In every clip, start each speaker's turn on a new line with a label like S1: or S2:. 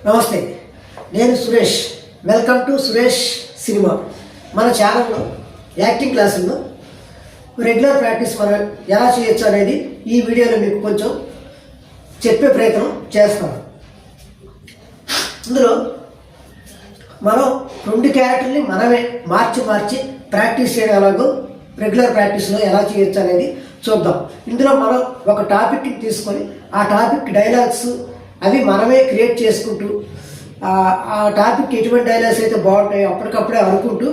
S1: నమస్తే, నేను Suresh. Welcome to Suresh cinema. మన ఛానల్లో యాక్టింగ్ క్లాసుల్లో రెగ్యులర్ ప్రాక్టీస్ మనం ఎలా చేయొచ్చు అనేది ఈ వీడియోలో మీకు కొంచెం చెప్పే ప్రయత్నం చేస్తాను. ఇందులో మనం 2 క్యారెక్టర్ని మనమే మార్చి ప్రాక్టీస్ చేయడం ఎలాగో రెగ్యులర్ ప్రాక్టీస్లో ఎలా చేయొచ్చు అనేది చూద్దాం. ఇందులో మనం ఒక టాపిక్ని తీసుకొని ఆ టాపిక్ డైలాగ్స్ అవి మనమే క్రియేట్ చేసుకుంటూ ఆ టాపిక్ ఎటువంటి డైలాగ్స్ అయితే బాగుంటాయో అప్పటికప్పుడే అనుకుంటూ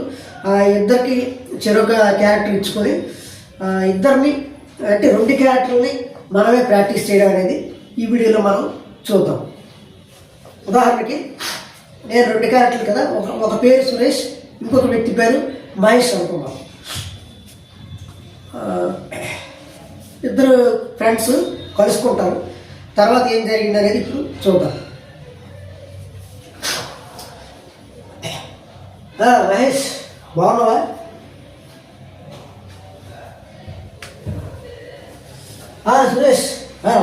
S1: ఇద్దరికి చెరొక క్యారెక్టర్ ఇచ్చుకొని ఇద్దరిని అంటే 2 క్యారెక్టర్ని మనమే ప్రాక్టీస్ చేయడం అనేది ఈ వీడియోలో మనం చూద్దాం. ఉదాహరణకి నేను 2 క్యారెక్టర్లు కదా, ఒక పేరు సురేష్, ఇంకొక వ్యక్తి పేరు మహేష్ అనుకున్నాం. ఇద్దరు ఫ్రెండ్స్ కలుసుకుంటారు. తర్వాత ఏం జరిగింది అనేది ఇప్పుడు చూద్దాం. మహేష్ బాగున్నావా? సురేష్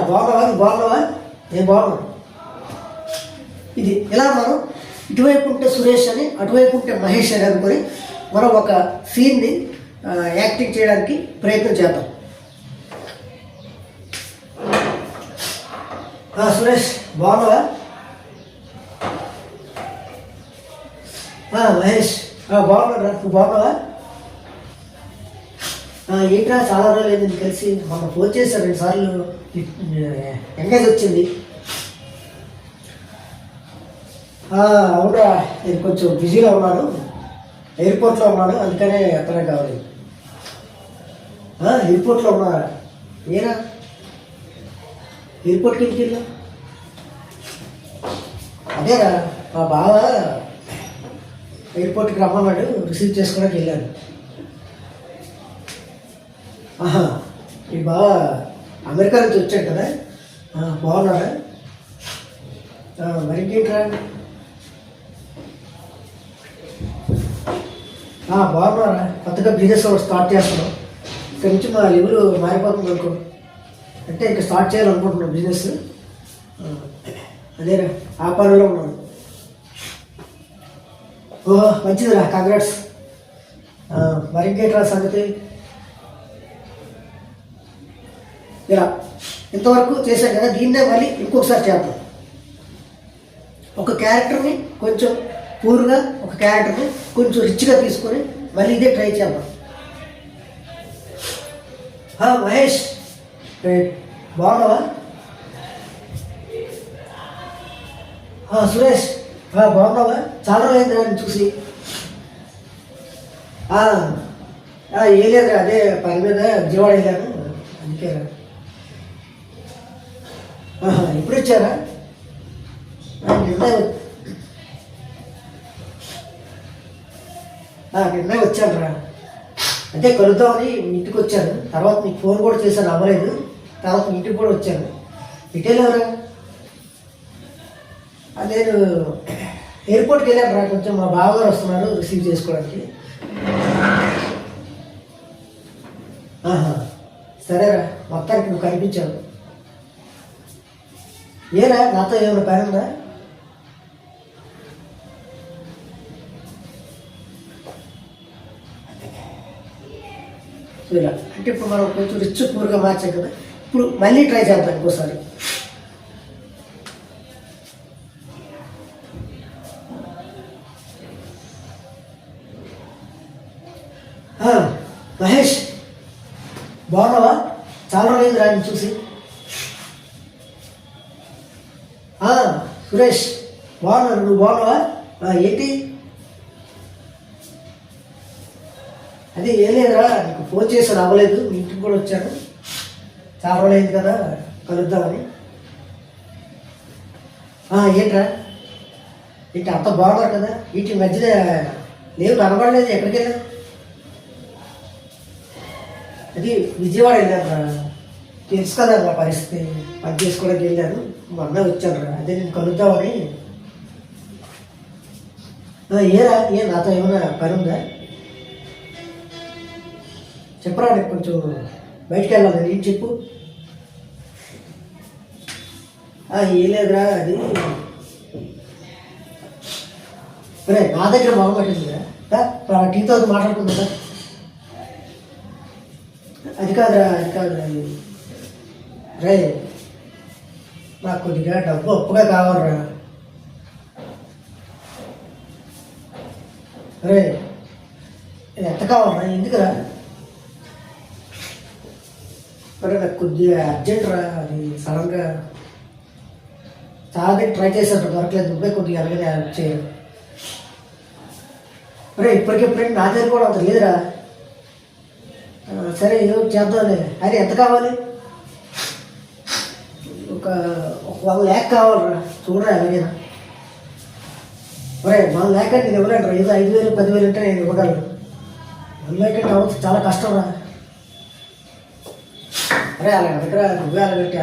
S1: బాగున్నావా? నేను బాగున్నాను. ఇది ఇలా మనం ఇటువైపు ఉంటే సురేష్ అని, అటువైపు ఉంటే మహేష్ అని అనుకొని మనం ఒక సీన్ని యాక్టింగ్ చేయడానికి ప్రయత్నం చేద్దాం. సురేష్ బాగున్నావా? మహేష్ బాగున్నాడు. నువ్వు బాగున్నావా? ఏంట్రా చాలా రోజులు ఏంది కలిసి, మొన్న ఫోన్ చేశారు 2 సార్లు, ఎంగేజ్ వచ్చింది. అవునా, నేను కొంచెం బిజీగా ఉన్నాను, ఎయిర్పోర్ట్లో ఉన్నాను, అందుకనే ఎత్తనే కావాలి. ఎయిర్పోర్ట్లో ఉన్నారా? ఏనా ఎయిర్పోర్ట్కి ఎందుకు వెళ్ళా? అదేరా మా బావ ఎయిర్పోర్ట్కి రమ్మన్నాడు, రిసీవ్ చేసుకోవడానికి వెళ్ళాను. మీ బావ అమెరికా నుంచి వచ్చాడు కదా, బాగున్నారా? మరి ఇంకేంట్రా? బాగున్నారా? కొత్తగా బిజినెస్ స్టార్ట్ చేస్తున్నాం, ఇక్కడ నుంచి మా లెవెల్ మారిపోతుంది అనుకో, అంటే ఇంకా స్టార్ట్ చేయాలనుకుంటున్నాం బిజినెస్. అదేరా ఆ పనిలో ఉన్నాను. ఓహో మంచిదిరా, కంగ్రాట్స్. మరి ఇంకేంట్రా సంగతి? ఇలా ఇంతవరకు చేశాం కదా, దీన్నే మళ్ళీ ఇంకొకసారి చేద్దాం. ఒక క్యారెక్టర్ని కొంచెం పూర్గా, ఒక క్యారెక్టర్ని కొంచెం రిచ్గా తీసుకొని మళ్ళీ ఇదే ట్రై చేద్దాం. మహేష్ బాగున్నావా? సురేష్ బాగున్నావా? చాలా రోజులైంది నేను చూసి. ఏం లేదురా, అదే పని మీద విజయవాడ వెళ్ళాను, అందుకేరా. ఎప్పుడు వచ్చారా? నిన్నే వచ్చాను రా, అంటే కలుద్దామని ఇంటికి వచ్చాను. తర్వాత నీకు ఫోన్ కూడా చేశాను, అవ్వలేదు. తర్వాత ఇంటికి కూడా వచ్చాను. ఇటేలేవరా? నేను ఎయిర్పోర్ట్కి వెళ్ళాను రా, కొంచెం మా బావగారు వస్తున్నారు రిసీవ్ చేసుకోవడానికి. సరేరా, మొత్తానికి నువ్వు కనిపించావు. ఏరా నాతో ఏమైనా పని ఉందా? ఇలా అంటే ఇప్పుడు మనం కొంచెం రిచ్ పూర్గా మార్చాం కదా, ఇప్పుడు మళ్ళీ ట్రై చేద్దాం ఇంకోసారి. మహేష్ బాగున్నావా? చాలా రోజులు రాని చూసి. సురేష్ బాగున్నాను, నువ్వు బాగున్నావా? ఏంటి? అదే ఏం లేదురా, నీకు ఫోన్ చేశాను, అవ్వలేదు. మీ ఇంటికి కూడా వచ్చాను, చాలా రోజులు అయింది కదా కలుద్దామని. ఏంట్రా? ఏంటి అంత బాగున్నారు కదా, వీటి మధ్యన లేవు, కనబడలేదు. ఎక్కడికి వెళ్ళా? అది విజయవాడ వెళ్ళాను రా, తెలుసు కదా నా పరిస్థితి, పని చేసుకోవడానికి వెళ్ళాను. మొన్న వచ్చాను రా, అదే నేను కలుద్దామని. ఏరా, నాతో ఏమైనా పని ఉందా? చెప్పరా, నీకు కొంచెం బయటికి వెళ్ళాలి, ఏం చెప్పు. ఏం లేదురా, అది రే నా దగ్గర మొదలుపెట్టింది టీతో మాట్లాడుకుందా అది కాదురా రే నాకు కొద్దిగా డబ్బు అప్పుగా కావాలరా రే ఎంత కావాలరా ఎందుకురా మరి నాకు కొద్దిగా అర్జెంట్ రా అది సడన్గా చాలా ట్రై చేశాను దొరకలేదు నువ్వే కొద్దిగా అలాగే హెల్ప్ చేయరు రే ఇప్పటికెప్పుడైనా నా దగ్గర కూడా అంత లేదురా సరే ఏదో చేద్దాంలే అది ఎంత కావాలి ఒక 1 lakh కావాలరా చూడరా ఎలాగైనా ఒరే 1 lakh అంటే నేను ఇవ్వలేను రా ఏదో 5,000 10,000 అంటే నేను ఇవ్వగలను 1 lakh అంటే అవ్వచ్చు చాలా కష్టం రా అరే అలా దగ్గర నువ్వే అలాగంటే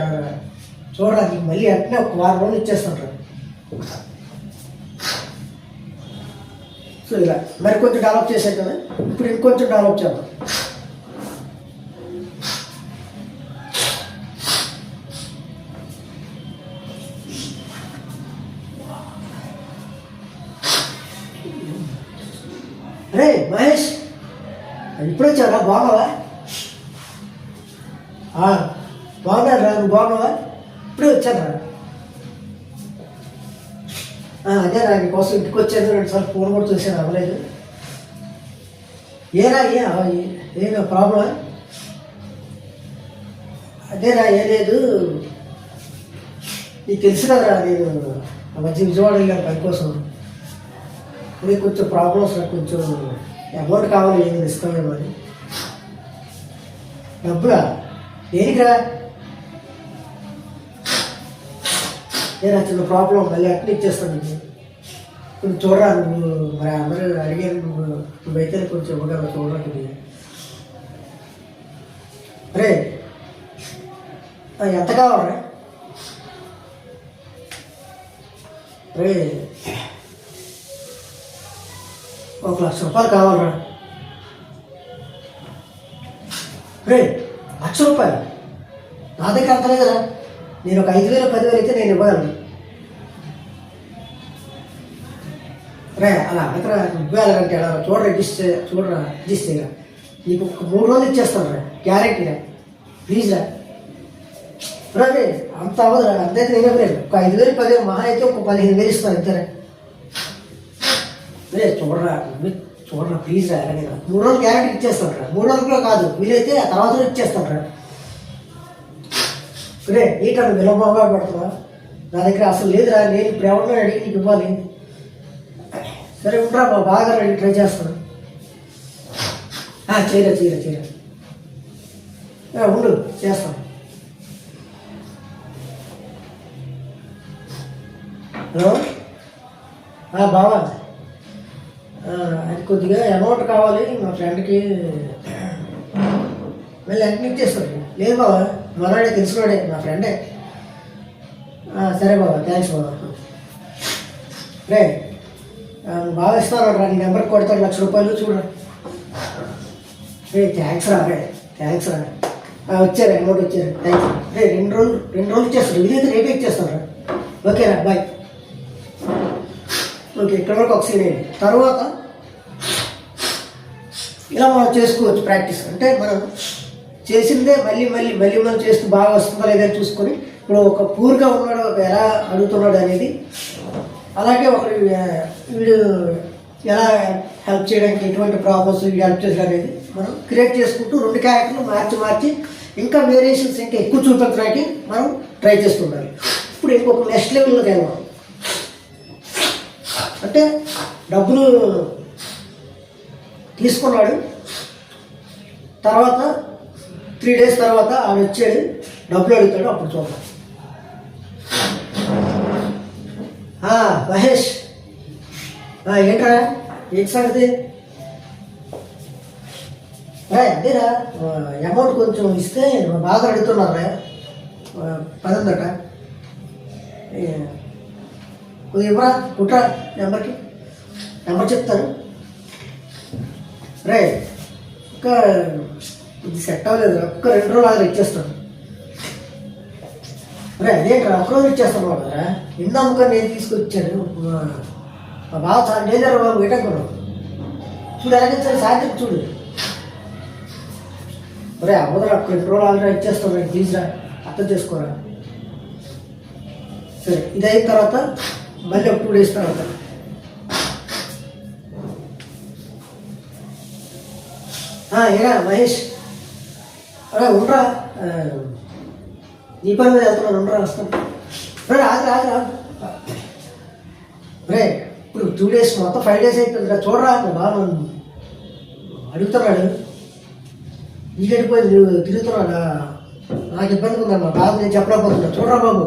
S1: చూడరా నీకు మళ్ళీ వెంటనే ఒక 1 వారం రోజులు ఇచ్చేస్తాను రా సో ఇలా మరి కొంచెం డెవలప్ చేశాను కదా ఇప్పుడు ఇంకొంచెం డెవలప్ చేద్దాం అరే మహేష్ ఇప్పుడు వచ్చారా బాగున్నావా బాగున్నారా నువ్వు బాగున్నావా ఇప్పుడే వచ్చారా అదేరా నీకోసం ఇంటికి వచ్చాను 2 సార్లు ఫోన్ కూడా చూసాను అవ్వలేదు ఏరా ఏనా ప్రాబ్లమా అదేరా ఏ లేదు నీకు తెలుసు కదరా నేను మధ్య విజయవాడ వెళ్ళాను పని కోసం నీకు కొంచెం ప్రాబ్లమ్స్ కొంచెం అమౌంట్ కావాలి ఏమి ఇస్తామేమో అని డబ్బులా దేనికిరా నేను చిన్న ప్రాబ్లం మళ్ళీ అట్లా ఇచ్చేస్తాను నీకు కొంచెం చూడరా నువ్వు మరి అందరూ అడిగాను నువ్వైతే కొంచెం ఇవ్వగలవు చూడరా కొద్దిగా అరే ఎంత కావాలరా రే 1,00,000 రూపాయలు కావాలరా రే 1,00,000 రూపాయలు నా దగ్గర అంత లేదురా నేను ఒక 5,000 10,000 అయితే నేను ఇవ్వగలను రే అలా అక్కడ నువ్వే అలాగంటే అలా చూడరా రిజిస్టర్ చేయరా నీకు ఒక 3 రోజులు ఇచ్చేస్తాను రా గ్యారెంటీరా ప్లీజ్ రా రే అంత అవ్వదురా అంతైతే నేను ఇవ్వలేదు ఒక 5,000 10,000 మహా అయితే ఒక 15,000 ఇస్తాను అంతేరా రే చూడరా ప్లీజ్ రా అలాగే 3 రోజులు గ్యారెంటీ ఇచ్చేస్తాను రా 3 రోజుల్లో కాదు వీలైతే ఆ తర్వాత ఇచ్చేస్తాను రా రే నీట విలంబంగా పడుతున్నా నా దగ్గర అసలు లేదురా నేను ఇప్పుడు ఎవరినో అడిగి నీకు ఇవ్వాలి సరే ఉంటారా మా బాగా ట్రై చేస్తాను చేయరా ఉండు చేస్తాను హలో బావా అది కొద్దిగా అమౌంట్ కావాలి మా ఫ్రెండ్కి మళ్ళీ వెంటనే ఇచ్చేస్తాడు లేదు బావా మనవాడే తెలిసినవాడే నా ఫ్రెండే సరే బాబా థ్యాంక్స్ బాబా రే బాగా ఇస్తాను రా నీ నెంబర్కి కొడతాడు 1,00,000 రూపాయలు చూడరా రే థ్యాంక్స్ రా వచ్చారు అమౌంట్ వచ్చారు థ్యాంక్స్ రే 2 రోజులు ఇచ్చేస్తాడు ఇదైతే రేపే ఇచ్చేస్తాను రా ఓకేరా బాయ్ ఓకే ఇక్కడ వరకు ఒక సీన్ అయ్యింది తర్వాత ఇలా మనం చేసుకోవచ్చు ప్రాక్టీస్ అంటే మనం చేసిందే మళ్ళీ చేస్తూ బాగా వస్తుందా లేదని చూసుకొని ఇప్పుడు ఒక పూర్గా ఉన్నాడు ఎలా అడుగుతున్నాడు అనేది అలాగే ఒకరి వీడు ఎలా హెల్ప్ చేయడానికి ఎటువంటి ప్రాబ్లమ్స్ వీడు హెల్ప్ చేసడం అనేది మనం క్రియేట్ చేసుకుంటూ 2 క్యారెక్టర్లు మార్చి ఇంకా వేరియేషన్స్ ఇంకా ఎక్కువ చూపించడానికి మనం ట్రై చేస్తుండాలి ఇప్పుడు ఇంకొక నెక్స్ట్ లెవెల్లోకి వెళ్దాం అంటే డబ్బులు తీసుకున్నాడు తర్వాత 3 days తర్వాత ఆడు వచ్చాడు డబ్బులు అడుగుతాడు అప్పుడు చూద్దాం మహేష్ ఏంట్రా ఏంటి సంగతి అదేరా అమౌంట్ కొంచెం ఇస్తే బాగా అడుగుతున్నారా పదందట కొద్దిగా ఇవ్వరా కుట్రా నెంబర్ చెప్తాను రే ఇంకా ఇది సెట్ అవ్వలేదు ఒక్క 2 రోజులు ఆగి ఇచ్చేస్తాను రే అదేంట్రా 1 రోజు ఇచ్చేస్తాను కదరా నిన్న అమ్మకాన్ని నేను తీసుకొచ్చాను మా బావ చాలా డేంజర్ బాబు ఏటనుకున్నావు చూడు ఎలాగించాలి సాయంత్రం చూడు ఒరే అవ్వదురా 2 రోజులు ఆల్రెడీ ఇచ్చేస్తాం ప్లీజ్రా అర్థం చేసుకోరా సరే ఇది అయిన తర్వాత మళ్ళీ ఒక 2 days తర్వాత ఏరా మహేష్ అరే ఉండరా నీ పని మీద వెళ్తున్నాను ఉండరా వస్తాను రే రాదు రే ఇప్పుడు 2 days మొత్తం 5 days అయిపోయింది రా చూడరా బాగా అడుగుతున్నాడు నీకు వెళ్ళిపోయింది నువ్వు తిరుగుతున్నాడా నాకు ఇబ్బందిగా ఉందమ్మా బాబు నేను చెప్పలేకపోతున్నా చూడరా బాబు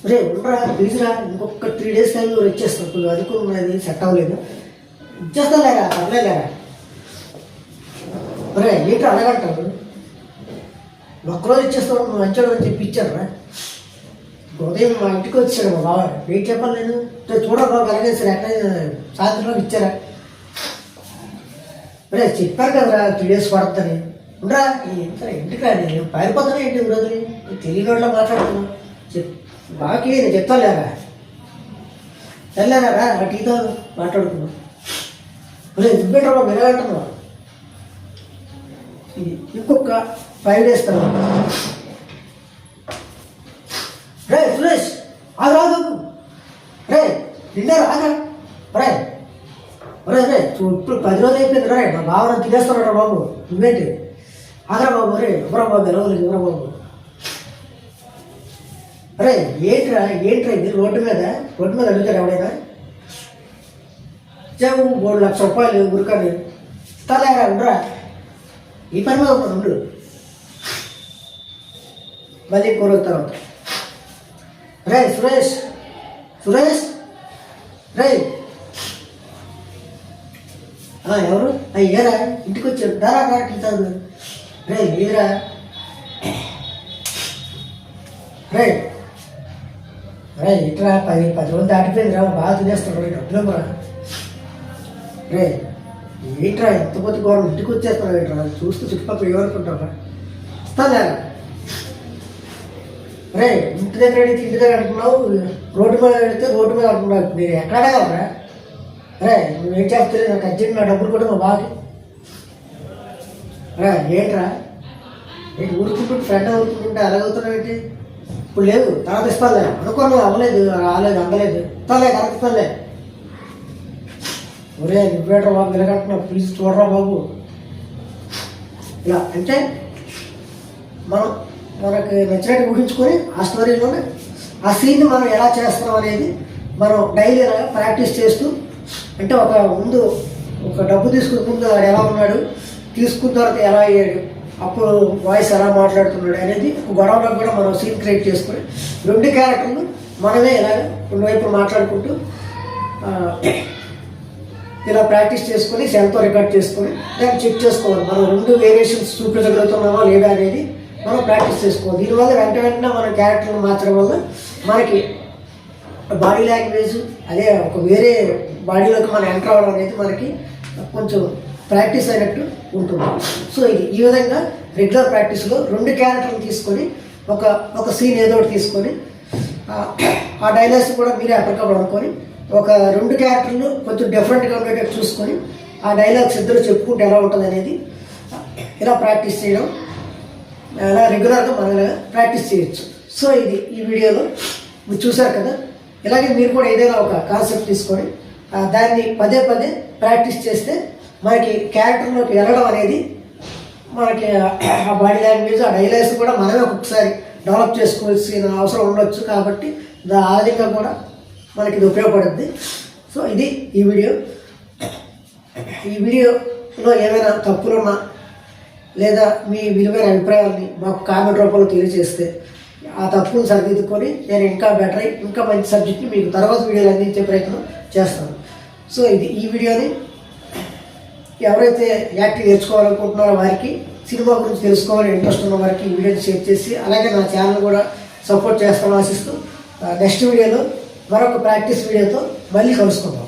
S1: రే ఉండరా ప్లీజ్రా ఇంకొక 3 days టైం ఇచ్చేస్తాను ఇప్పుడు అది కూడా ఉన్నది సెట్ అవ్వలేదు ఇచ్చేస్తాను లేరా పర్లేదురా రే ఏంటో అడగంటారు ఒక్కరోజు ఇచ్చేస్తాను నువ్వు మంచోడు అని చెప్పి ఇచ్చారా ఉదయం మా ఇంటికి వచ్చాడు మా బావ ఏంటి చెప్పాలి నేను చూడరా బాబు అలాగే సరే ఎట్లా సాయంత్రంలో ఇచ్చారా రే చెప్పారు కదరా 3 days పడుతుందని ఉండరా సరే ఇంటికి రాని నేను పారిపోతానే ఏంటి రోజుని తెలియని వాళ్ళ మాట్లాడుతున్నా బాగా నేను చెప్తాను లేరా వెళ్ళారా ఆ టీతో మాట్లాడుకున్నాం రే దుబ్బేట్రా బాబు వినగంటున్నావు ఇంకొక 5 days తర్వాత రే సురేష్ ఆగు రే నిన్నే రాగా రే రే ఇప్పుడు 10 రోజులు అయిపోయింది రే మా బావన తినేస్తున్నాడు బాబు నువ్వేంటి ఆగరా బాబు రే ఎవరా బాబు ఎవరా బాబు రే ఏంట్రా ఇది రోడ్డు మీద అడుగుతారు ఎవడైనా చెవు 3 లక్షల రూపాయలు ఉరకని తలేరా ఉండరా ఈ పని మీద ఉండు మళ్ళీ కోరు తర్వాత రే సురేష్ రే ఎవరు ఏరా ఇంటికి వచ్చారు దారా టీతాడు రే లేరా రే ఇట్రా 10 రోజులు దాటిపోయింది రా బాగా తినేస్తాడు డబ్బులు రా రే ఏంట్రా ఎంత పొద్దు గౌరవం ఇంటికి వచ్చేస్తాను ఏంట్రా చూస్తూ చుట్టుపక్కల ఏమనుకుంటారా ఇస్తాను రే ఇంటి దగ్గర అడిగితే ఇంటి దగ్గర అనుకున్నావు రోడ్డు మీద అడిగితే రోడ్డు మీద అనుకున్నావు నేను ఎక్కడ అడగలరా రే నువ్వేం చేస్తే నాకు అర్జెంట్ నా డబ్బులు కూడా మా బాగా ఏంట్రా ఏంటి ఊరుకుంటుంటే ఫ్రెండ్ ఊరుకుంటుంటే అలాగవుతున్నావు ఏంటి ఇప్పుడు లేదు తర్వాత ఇస్తానులే అనుకోను అవ్వలేదు రాలేదు అందలేదు ఇస్తాలే కరెక్ట్ ఇస్తానులే ఒరే నువ్వేట్రా బాబు వినగంటున్నావు ప్లీజ్ చూడరా బాబు ఇలా అంటే మనకి నచ్చినట్టు ఊహించుకొని ఆ స్టోరీలోనే ఆ సీన్ని మనం ఎలా చేస్తున్నాం అనేది మనం డైలీ ప్రాక్టీస్ చేస్తూ అంటే ముందు ఒక డబ్బు తీసుకుని ముందు వాడు ఎలా ఉన్నాడు తీసుకున్న తర్వాత ఎలా అయ్యాడు అప్పుడు వాయిస్ ఎలా మాట్లాడుతున్నాడు అనేది ఒక గొడవలో కూడా మనం సీన్ క్రియేట్ చేసుకొని 2 క్యారెక్టర్లు మనమే ఇలాగ 2 వైపులు మాట్లాడుకుంటూ ఇలా ప్రాక్టీస్ చేసుకొని సెల్తో రికార్డ్ చేసుకొని దాన్ని చెక్ చేసుకోవాలి మనం 2 వేరియేషన్స్ చూపించగలుగుతున్నామా లేదా అనేది మనం ప్రాక్టీస్ చేసుకోవాలి దీనివల్ల వెంటనే మన క్యారెక్టర్ని మార్చడం వల్ల మనకి బాడీ లాంగ్వేజ్ అదే ఒక వేరే బాడీలోకి మనం ఎంటర్ అవ్వడం అనేది మనకి కొంచెం ప్రాక్టీస్ అయినట్టు ఉంటుంది సో ఈ విధంగా రెగ్యులర్ ప్రాక్టీస్లో 2 క్యారెక్టర్లు తీసుకొని ఒక సీన్ ఏదో ఒకటి తీసుకొని ఆ డైలాగ్స్ కూడా మీరే అప్పటికప్పుడు అనుకొని ఒక 2 క్యారెక్టర్లు కొంచెం డిఫరెంట్గా ఉండేటట్టు చూసుకొని ఆ డైలాగ్స్ ఇద్దరు చెప్పుకుంటే ఎలా ఉంటుంది అనేది ఇలా ప్రాక్టీస్ చేయడం అలా రెగ్యులర్గా మనం ప్రాక్టీస్ చేయొచ్చు సో ఈ వీడియోలో మీరు చూసారు కదా ఇలాగే మీరు కూడా ఏదైనా ఒక కాన్సెప్ట్ తీసుకొని దాన్ని పదే ప్రాక్టీస్ చేస్తే మనకి క్యారెక్టర్లోకి వెళ్ళడం అనేది మనకి ఆ బాడీ లాంగ్వేజ్ ఆ డైలాగ్స్ కూడా మనమే ఒక్కొక్కసారి డెవలప్ చేసుకోవాల్సిన అవసరం ఉండొచ్చు కాబట్టి ఆ విధంగా కూడా మనకి ఇది ఉపయోగపడుద్ది సో ఇది ఈ వీడియోలో ఏమైనా తప్పులున్నా లేదా మీ విలువైన అభిప్రాయాలని మాకు కామెంట్ రూపంలో తెలియజేస్తే ఆ తప్పును సరిదిద్దుకొని నేను ఇంకా బెటర్ ఇంకా మంచి సబ్జెక్ట్ని మీకు తర్వాత వీడియోలు అందించే ప్రయత్నం చేస్తాను సో ఈ వీడియోని ఎవరైతే యాక్టింగ్ నేర్చుకోవాలనుకుంటున్నారో వారికి సినిమా గురించి తెలుసుకోవాలని ఇంట్రెస్ట్ ఉన్న వారికి ఈ వీడియోని షేర్ చేసి అలాగే నా ఛానల్ కూడా సపోర్ట్ చేస్తామని ఆశిస్తూ నెక్స్ట్ వీడియోలో మరొక ప్రాక్టీస్ వీడియోతో మళ్ళీ కలుసుకుందాం.